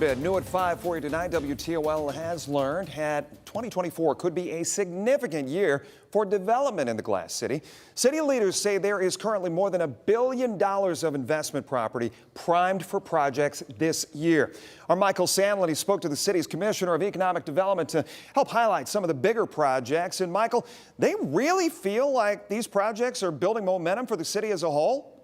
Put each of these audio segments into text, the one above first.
New at 5 for you tonight. WTOL has learned 2024 could be a significant year for development in the Glass City. City leaders say there is currently more than $1 billion of investment property primed for projects this year. Our Michael Sandlin, he spoke to the city's Commissioner of Economic Development to help highlight some of the bigger projects. And Michael, they really feel like these projects are building momentum for the city as a whole?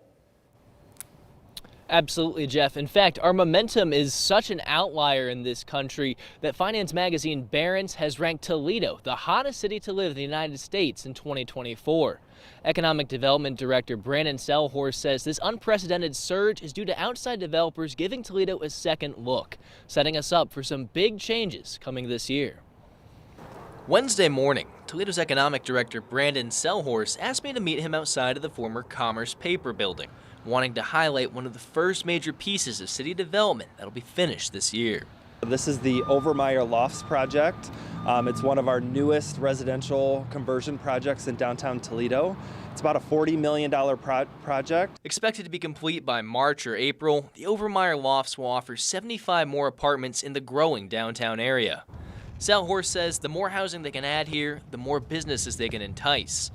Absolutely, Jeff. In fact, our momentum is such an outlier in this country that finance magazine Barron's has ranked Toledo the hottest city to live in the United States in 2024. Economic Development Director Brandon Selhorst says this unprecedented surge is due to outside developers giving Toledo a second look, setting us up for some big changes coming this year. Wednesday morning, Toledo's Economic Director Brandon Selhorst asked me to meet him outside of the former Commerce Paper Building, wanting to highlight one of the first major pieces of city development that'll be finished this year. This is the Overmyer Lofts project. It's one of our newest residential conversion projects in downtown Toledo. It's about a $40 million project. Expected to be complete by March or April, the Overmyer Lofts will offer 75 more apartments in the growing downtown area. Selhorst says the more housing they can add here, the more businesses they can entice,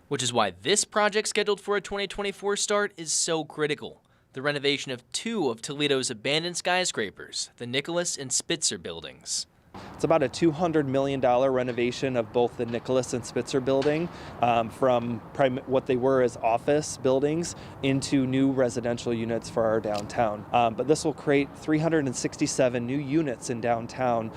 which is why this project scheduled for a 2024 start is so critical. The renovation of two of Toledo's abandoned skyscrapers, the Nicholas and Spitzer buildings. It's about a $200 million renovation of both the Nicholas and Spitzer building from what they were as office buildings into new residential units for our downtown. But this will create 367 new units in downtown.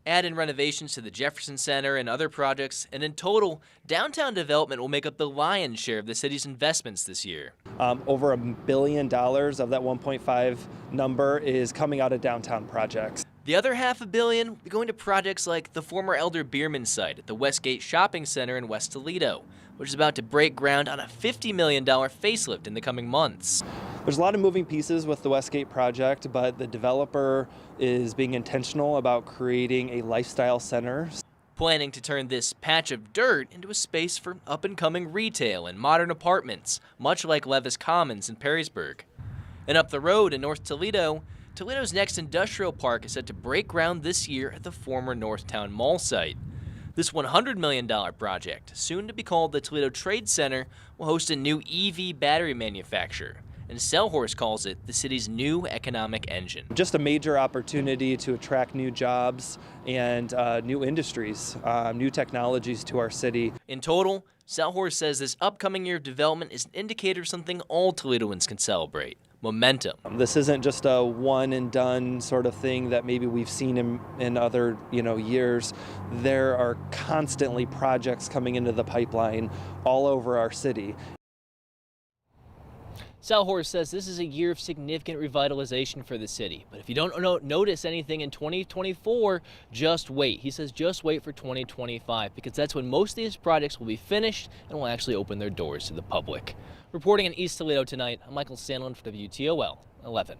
Add in renovations to the Jefferson Center and other projects, and in total, downtown development will make up the lion's share of the city's investments this year. Over $1 billion of that 1.5 number is coming out of downtown projects. The other $500 million will be going to projects like the former Elder Bierman site at the Westgate Shopping Center in West Toledo, which is about to break ground on a $50 million facelift in the coming months. There's a lot of moving pieces with the Westgate project, but the developer is being intentional about creating a lifestyle center. Planning to turn this patch of dirt into a space for up-and-coming retail and modern apartments, much like Levis Commons in Perrysburg. And up the road in North Toledo, Toledo's next industrial park is set to break ground this year at the former Northtown Mall site. This $100 million project, soon to be called the Toledo Trade Center, will host a new EV battery manufacturer, and Selhorst calls it the city's new economic engine. Just a major opportunity to attract new jobs and new industries, new technologies to our city. In total, Selhorst says this upcoming year of development is an indicator of something all Toledoans can celebrate: momentum. This isn't just a one and done sort of thing that maybe we've seen in other years. There are constantly projects coming into the pipeline all over our city. Selhorst says this is a year of significant revitalization for the city. But if you don't notice anything in 2024, just wait. He says just wait for 2025, because that's when most of these projects will be finished and will actually open their doors to the public. Reporting in East Toledo tonight, I'm Michael Sandlin for WTOL 11.